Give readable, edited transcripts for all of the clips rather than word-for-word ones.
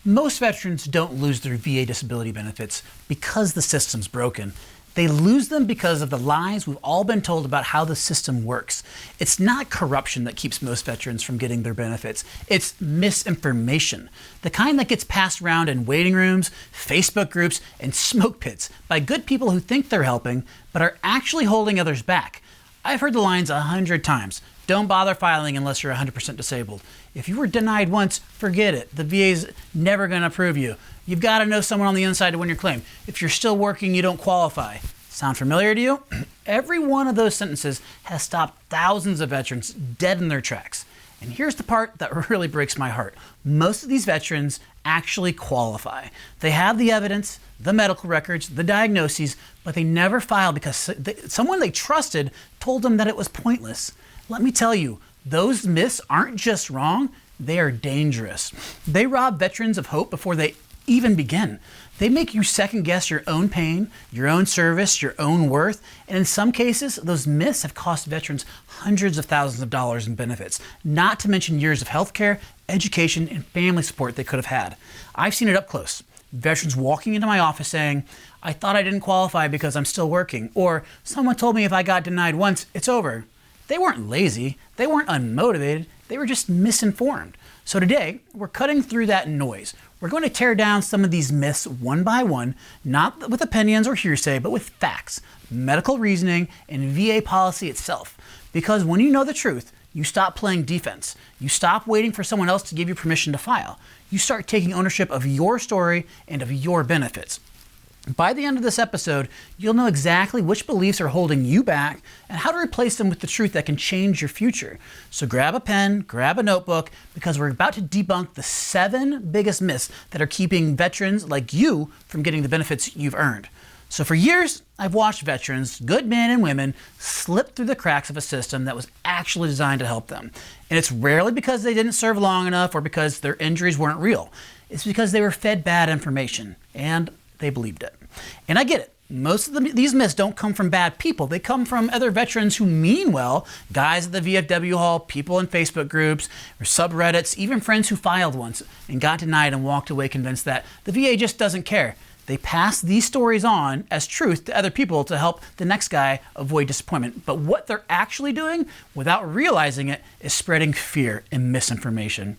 Most veterans don't lose their VA disability benefits because the system's broken. They lose them because of the lies we've all been told about how the system works. It's not corruption that keeps most veterans from getting their benefits. It's misinformation. The kind that gets passed around in waiting rooms, Facebook groups, and smoke pits by good people who think they're helping, but are actually holding others back. I've heard the lines 100 times. Don't bother filing unless you're 100% disabled. If you were denied once, forget it. The VA's never going to approve you. You've got to know someone on the inside to win your claim. If you're still working, you don't qualify. Sound familiar to you? Every one of those sentences has stopped thousands of veterans dead in their tracks. And here's the part that really breaks my heart. Most of these veterans actually qualify. They have the evidence, the medical records, the diagnoses, but they never file because someone they trusted told them that it was pointless. Let me tell you, those myths aren't just wrong, they are dangerous. They rob veterans of hope before they even begin. They make you second guess your own pain, your own service, your own worth, and in some cases, those myths have cost veterans hundreds of thousands of dollars in benefits, not to mention years of healthcare, education, and family support they could have had. I've seen it up close. Veterans walking into my office saying, "I thought I didn't qualify because I'm still working," or "Someone told me if I got denied once, it's over." They weren't lazy, they weren't unmotivated, they were just misinformed. So today, we're cutting through that noise. We're going to tear down some of these myths one by one, not with opinions or hearsay, but with facts, medical reasoning, and VA policy itself. Because when you know the truth, you stop playing defense. You stop waiting for someone else to give you permission to file. You start taking ownership of your story and of your benefits. By the end of this episode, you'll know exactly which beliefs are holding you back and how to replace them with the truth that can change your future. So grab a pen, grab a notebook, because we're about to debunk the 7 biggest myths that are keeping veterans like you from getting the benefits you've earned. So for years, I've watched veterans, good men and women, slip through the cracks of a system that was actually designed to help them. And it's rarely because they didn't serve long enough or because their injuries weren't real. It's because they were fed bad information and they believed it. And I get it. Most of these myths don't come from bad people. They come from other veterans who mean well, guys at the VFW hall, people in Facebook groups, or subreddits, even friends who filed once and got denied and walked away convinced that the VA just doesn't care. They pass these stories on as truth to other people to help the next guy avoid disappointment. But what they're actually doing, without realizing it, is spreading fear and misinformation.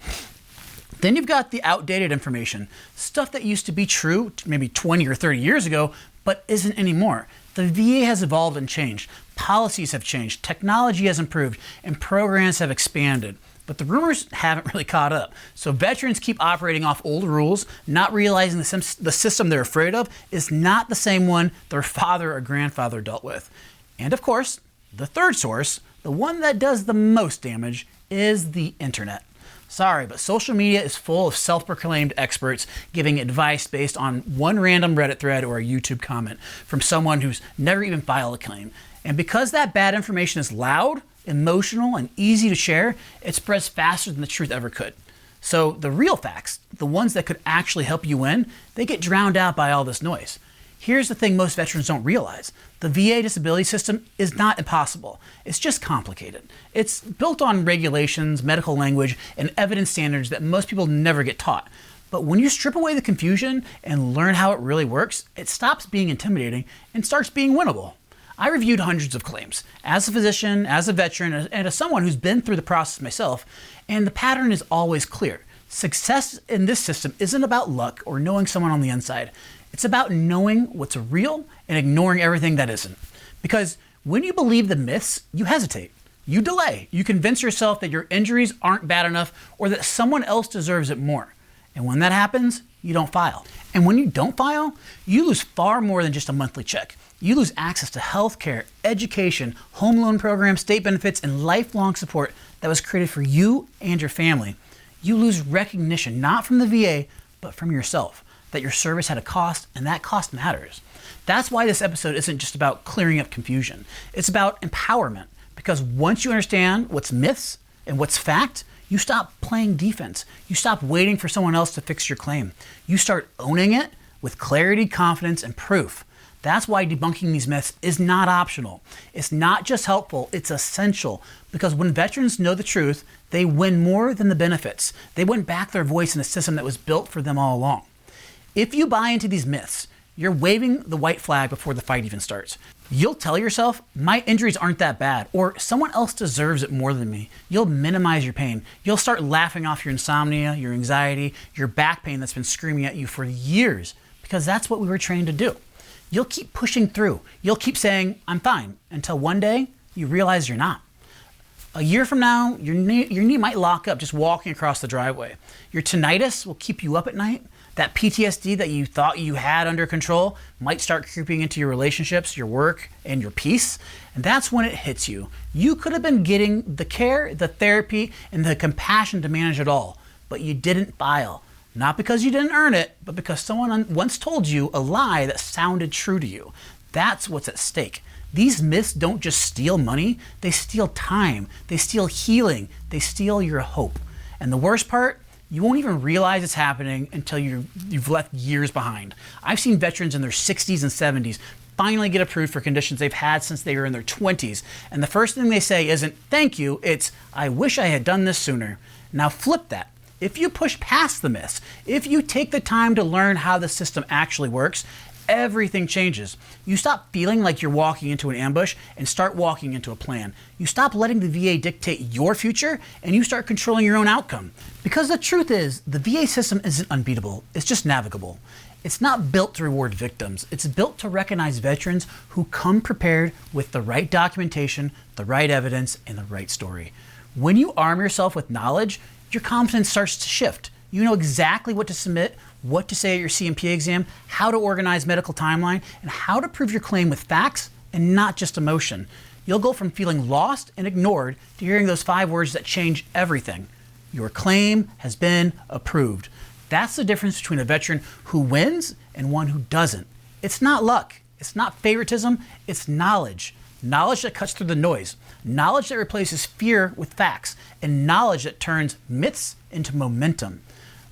Then you've got the outdated information, stuff that used to be true maybe 20 or 30 years ago, but isn't anymore. The VA has evolved and changed. Policies have changed, technology has improved, and programs have expanded. But the rumors haven't really caught up. So veterans keep operating off old rules, not realizing the system they're afraid of is not the same one their father or grandfather dealt with. And of course, the third source, the one that does the most damage, is the internet. Sorry, but social media is full of self-proclaimed experts giving advice based on one random Reddit thread or a YouTube comment from someone who's never even filed a claim. And because that bad information is loud, emotional, and easy to share, it spreads faster than the truth ever could. So the real facts, the ones that could actually help you win, they get drowned out by all this noise. Here's the thing most veterans don't realize. The VA disability system is not impossible. It's just complicated. It's built on regulations, medical language, and evidence standards that most people never get taught. But when you strip away the confusion and learn how it really works, it stops being intimidating and starts being winnable. I reviewed hundreds of claims as a physician, as a veteran, and as someone who's been through the process myself, and the pattern is always clear. Success in this system isn't about luck or knowing someone on the inside. It's about knowing what's real and ignoring everything that isn't. Because when you believe the myths, you hesitate. You delay. You convince yourself that your injuries aren't bad enough or that someone else deserves it more. And when that happens, you don't file. And when you don't file, you lose far more than just a monthly check. You lose access to health care, education, home loan programs, state benefits, and lifelong support that was created for you and your family. You lose recognition, not from the VA, but from yourself, that your service had a cost, and that cost matters. That's why this episode isn't just about clearing up confusion. It's about empowerment, because once you understand what's myths and what's fact, you stop playing defense. You stop waiting for someone else to fix your claim. You start owning it with clarity, confidence, and proof. That's why debunking these myths is not optional. It's not just helpful, it's essential. Because when veterans know the truth, they win more than the benefits. They win back their voice in a system that was built for them all along. If you buy into these myths, you're waving the white flag before the fight even starts. You'll tell yourself, my injuries aren't that bad, or someone else deserves it more than me. You'll minimize your pain. You'll start laughing off your insomnia, your anxiety, your back pain that's been screaming at you for years, because that's what we were trained to do. You'll keep pushing through. You'll keep saying, I'm fine, until one day you realize you're not. A year from now, your knee might lock up just walking across the driveway. Your tinnitus will keep you up at night. That PTSD that you thought you had under control might start creeping into your relationships, your work, and your peace. And that's when it hits you. You could have been getting the care, the therapy, and the compassion to manage it all, but you didn't file. Not because you didn't earn it, but because someone once told you a lie that sounded true to you. That's what's at stake. These myths don't just steal money, they steal time, they steal healing, they steal your hope. And the worst part, you won't even realize it's happening until you've left years behind. I've seen veterans in their 60s and 70s finally get approved for conditions they've had since they were in their 20s. And the first thing they say isn't, thank you, it's, I wish I had done this sooner. Now flip that. If you push past the myths, if you take the time to learn how the system actually works, everything changes. You stop feeling like you're walking into an ambush and start walking into a plan. You stop letting the VA dictate your future and you start controlling your own outcome. Because the truth is, the VA system isn't unbeatable, it's just navigable. It's not built to reward victims. It's built to recognize veterans who come prepared with the right documentation, the right evidence, and the right story. When you arm yourself with knowledge, your confidence starts to shift. You know exactly what to submit, what to say at your CMP exam, how to organize medical timeline, and how to prove your claim with facts and not just emotion. You'll go from feeling lost and ignored to hearing those 5 words that change everything. Your claim has been approved. That's the difference between a veteran who wins and one who doesn't. It's not luck. It's not favoritism. It's knowledge. Knowledge that cuts through the noise. Knowledge that replaces fear with facts. And knowledge that turns myths into momentum.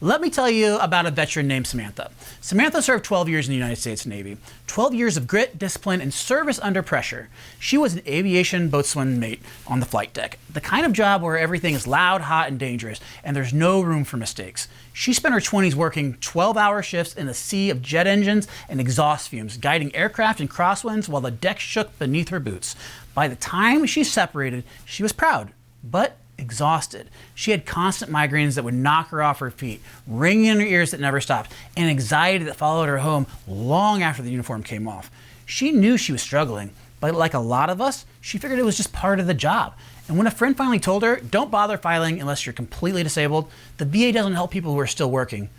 Let me tell you about a veteran named Samantha. Samantha served 12 years in the United States Navy. 12 years of grit, discipline, and service under pressure. She was an aviation boatswain mate on the flight deck. The kind of job where everything is loud, hot, and dangerous, and there's no room for mistakes. She spent her 20s working 12-hour shifts in a sea of jet engines and exhaust fumes, guiding aircraft in crosswinds while the deck shook beneath her boots. By the time she separated, she was proud, but exhausted. She had constant migraines that would knock her off her feet, ringing in her ears that never stopped, and anxiety that followed her home long after the uniform came off. She knew she was struggling, but like a lot of us, she figured it was just part of the job. And when a friend finally told her, don't bother filing unless you're completely disabled, the VA doesn't help people who are still working,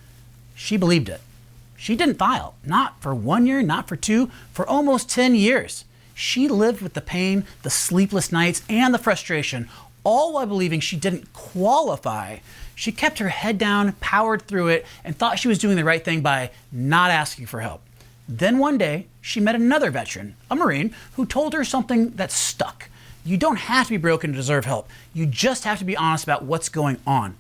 she believed it. She didn't file, not for 1 year, not for 2, for almost 10 years. She lived with the pain, the sleepless nights, and the frustration, all while believing she didn't qualify. She kept her head down, powered through it, and thought she was doing the right thing by not asking for help. Then one day, she met another veteran, a Marine, who told her something that stuck. You don't have to be broken to deserve help. You just have to be honest about what's going on.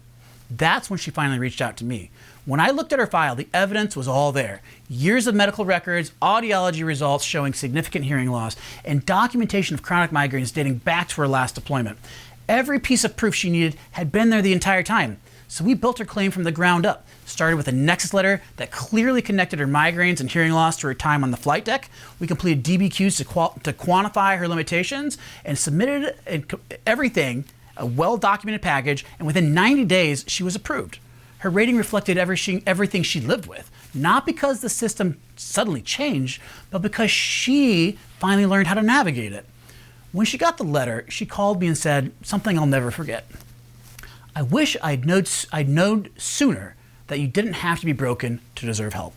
That's when she finally reached out to me. When I looked at her file, the evidence was all there. Years of medical records, audiology results showing significant hearing loss, and documentation of chronic migraines dating back to her last deployment. Every piece of proof she needed had been there the entire time. So we built her claim from the ground up. Started with a nexus letter that clearly connected her migraines and hearing loss to her time on the flight deck. We completed DBQs to quantify her limitations and submitted everything, a well-documented package, and within 90 days, she was approved. Her rating reflected everything she lived with, not because the system suddenly changed, but because she finally learned how to navigate it. When she got the letter, she called me and said something I'll never forget. I wish I'd known sooner that you didn't have to be broken to deserve help.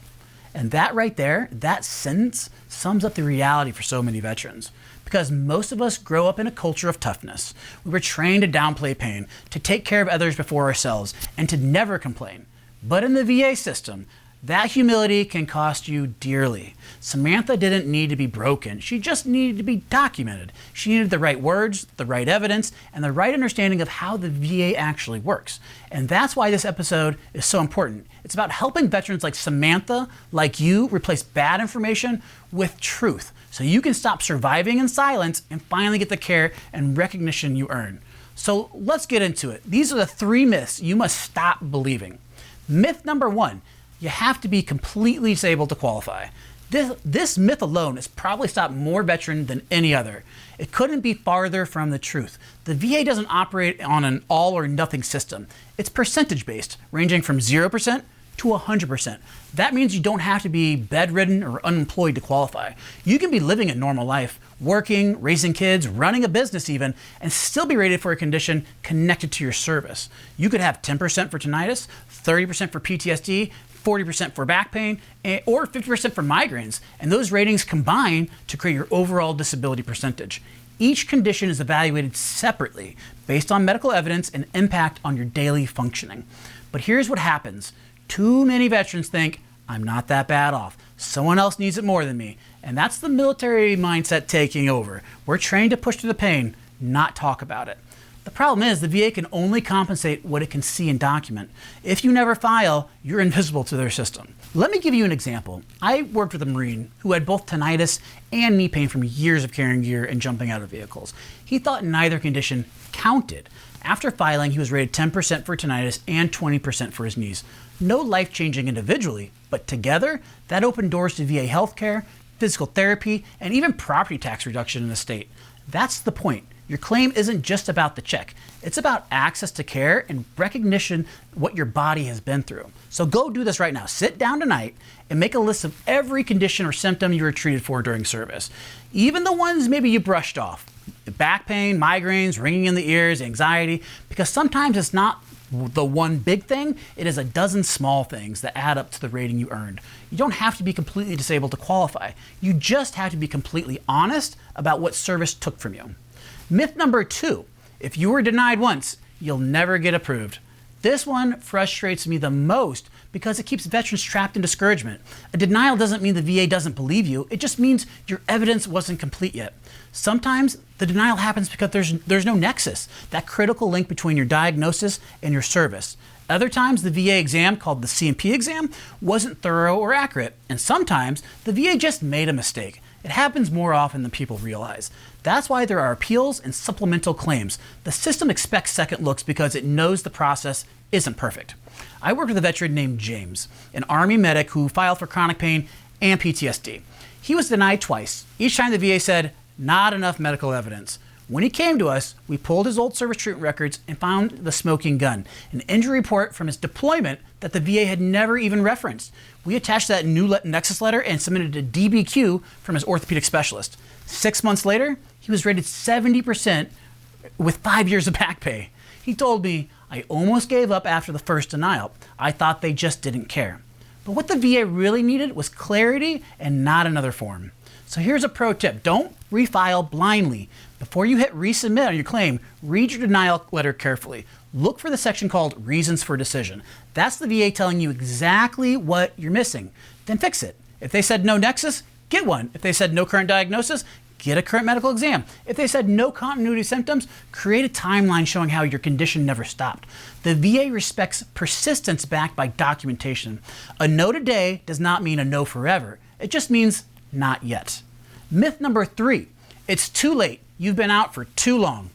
And that right there, that sentence, sums up the reality for so many veterans. Because most of us grow up in a culture of toughness. We were trained to downplay pain, to take care of others before ourselves, and to never complain. But in the VA system, That humility can cost you dearly. Samantha didn't need to be broken. She just needed to be documented. She needed the right words, the right evidence, and the right understanding of how the VA actually works. And that's why this episode is so important. It's about helping veterans like Samantha, like you, replace bad information with truth, so you can stop surviving in silence and finally get the care and recognition you earn. So let's get into it. These are the 3 myths you must stop believing. Myth number 1, you have to be completely disabled to qualify. This myth alone has probably stopped more veterans than any other. It couldn't be farther from the truth. The VA doesn't operate on an all or nothing system. It's percentage based, ranging from 0% to 100%. That means you don't have to be bedridden or unemployed to qualify. You can be living a normal life, working, raising kids, running a business even, and still be rated for a condition connected to your service. You could have 10% for tinnitus, 30% for PTSD, 40% for back pain, or 50% for migraines, and those ratings combine to create your overall disability percentage. Each condition is evaluated separately based on medical evidence and impact on your daily functioning. But here's what happens. Too many veterans think, I'm not that bad off. Someone else needs it more than me. And that's the military mindset taking over. We're trained to push through the pain, not talk about it. The problem is the VA can only compensate what it can see and document. If you never file, you're invisible to their system. Let me give you an example. I worked with a Marine who had both tinnitus and knee pain from years of carrying gear and jumping out of vehicles. He thought neither condition counted. After filing, he was rated 10% for tinnitus and 20% for his knees. No life-changing individually, but together, that opened doors to VA healthcare, physical therapy, and even property tax reduction in the state. That's the point. Your claim isn't just about the check. It's about access to care and recognition what your body has been through. So go do this right now. Sit down tonight and make a list of every condition or symptom you were treated for during service. Even the ones maybe you brushed off. Back pain, migraines, ringing in the ears, anxiety, because sometimes it's not the one big thing, it is a dozen small things that add up to the rating you earned. You don't have to be completely disabled to qualify. You just have to be completely honest about what service took from you. Myth number 2, if you were denied once, you'll never get approved. This one frustrates me the most because it keeps veterans trapped in discouragement. A denial doesn't mean the VA doesn't believe you, it just means your evidence wasn't complete yet. Sometimes the denial happens because there's no nexus, that critical link between your diagnosis and your service. Other times the VA exam, called the C&P exam, wasn't thorough or accurate, and sometimes the VA just made a mistake. It happens more often than people realize. That's why there are appeals and supplemental claims. The system expects second looks because it knows the process isn't perfect. I worked with a veteran named James, an Army medic who filed for chronic pain and PTSD. He was denied twice. Each time the VA said, not enough medical evidence. When he came to us, we pulled his old service treatment records and found the smoking gun, an injury report from his deployment that the VA had never even referenced. We attached that new Nexus letter and submitted a DBQ from his orthopedic specialist. 6 months later, he was rated 70% with 5 years of back pay. He told me, I almost gave up after the first denial. I thought they just didn't care. But what the VA really needed was clarity and not another form. So here's a pro tip. Don't refile blindly. Before you hit resubmit on your claim, read your denial letter carefully. Look for the section called Reasons for Decision. That's the VA telling you exactly what you're missing. Then fix it. If they said no nexus, get one. If they said no current diagnosis, get a current medical exam. If they said no continuity symptoms, create a timeline showing how your condition never stopped. The VA respects persistence backed by documentation. A no today does not mean a no forever. It just means not yet. Myth number 3, it's too late. You've been out for too long.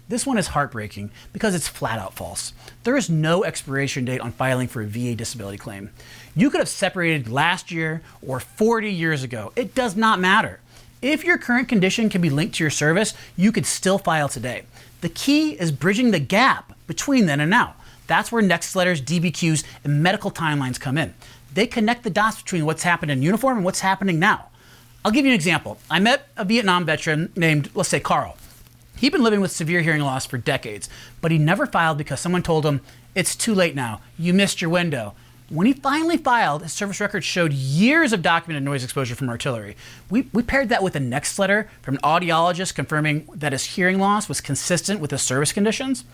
This one is heartbreaking because it's flat out false. There is no expiration date on filing for a VA disability claim. You could have separated last year or 40 years ago. It does not matter. If your current condition can be linked to your service, you could still file today. The key is bridging the gap between then and now. That's where Nexus letters, DBQs, and medical timelines come in. They connect the dots between what's happened in uniform and what's happening now. I'll give you an example. I met a Vietnam veteran named, let's say, Carl. He'd been living with severe hearing loss for decades, but he never filed because someone told him, it's too late now. You missed your window. When he finally filed, his service record showed years of documented noise exposure from artillery. We paired that with a next letter from an audiologist confirming that his hearing loss was consistent with his service conditions.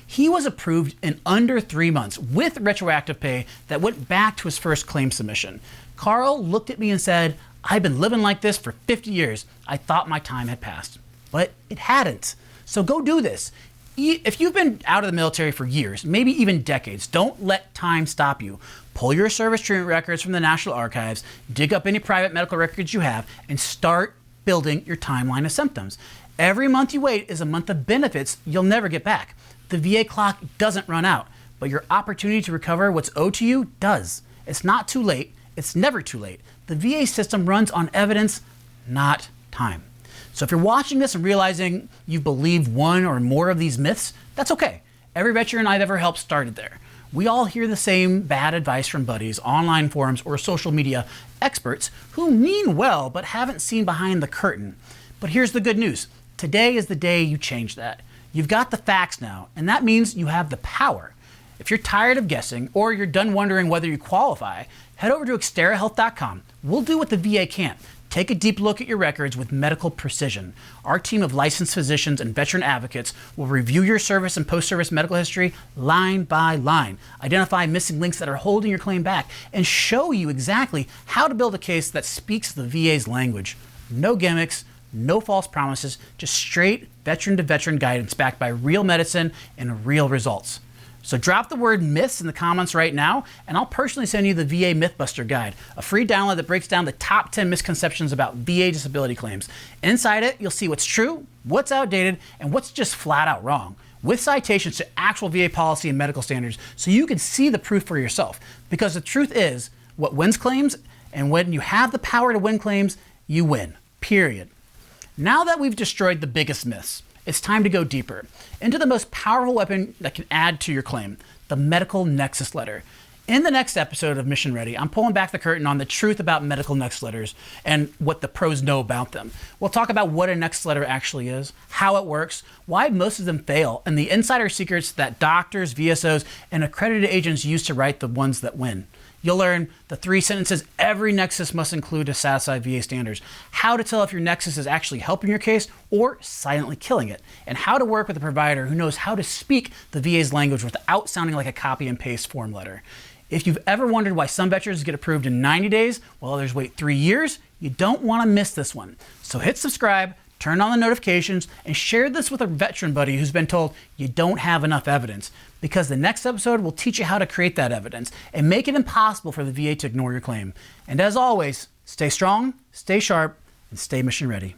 He was approved in under 3 months with retroactive pay that went back to his first claim submission. Carl looked at me and said, "I've been living like this for 50 years. I thought my time had passed." But it hadn't. So go do this. If you've been out of the military for years, maybe even decades, don't let time stop you. Pull your service treatment records from the National Archives, dig up any private medical records you have, and start building your timeline of symptoms. Every month you wait is a month of benefits you'll never get back. The VA clock doesn't run out, but your opportunity to recover what's owed to you does. It's not too late. It's never too late. The VA system runs on evidence, not time. So if you're watching this and realizing you believe one or more of these myths, that's okay. Every veteran I've ever helped started there. We all hear the same bad advice from buddies, online forums, or social media experts who mean well but haven't seen behind the curtain. But here's the good news. Today is the day you change that. You've got the facts now, and that means you have the power. If you're tired of guessing or you're done wondering whether you qualify, head over to xterahealth.com. We'll do what the VA can't. Take a deep look at your records with medical precision. Our team of licensed physicians and veteran advocates will review your service and post-service medical history line by line, identify missing links that are holding your claim back, and show you exactly how to build a case that speaks the VA's language. No gimmicks, no false promises, just straight veteran-to-veteran guidance backed by real medicine and real results. So drop the word myths in the comments right now, and I'll personally send you the VA Mythbuster Guide, a free download that breaks down the top 10 misconceptions about VA disability claims. Inside it, you'll see what's true, what's outdated, and what's just flat out wrong, with citations to actual VA policy and medical standards so you can see the proof for yourself. Because the truth is, what wins claims, and when you have the power to win claims, you win, period. Now that we've destroyed the biggest myths, it's time to go deeper into the most powerful weapon that can add to your claim, the medical nexus letter. In the next episode of Mission Ready, I'm pulling back the curtain on the truth about medical nexus letters and what the pros know about them. We'll talk about what a nexus letter actually is, how it works, why most of them fail, and the insider secrets that doctors, VSOs, and accredited agents use to write the ones that win. You'll learn the 3 sentences every nexus must include to satisfy VA standards, how to tell if your nexus is actually helping your case or silently killing it, and how to work with a provider who knows how to speak the VA's language without sounding like a copy and paste form letter. If you've ever wondered why some veterans get approved in 90 days while others wait 3 years, you don't want to miss this one. So hit subscribe, turn on the notifications, and share this with a veteran buddy who's been told you don't have enough evidence, because the next episode will teach you how to create that evidence and make it impossible for the VA to ignore your claim. And as always, stay strong, stay sharp, and stay mission ready.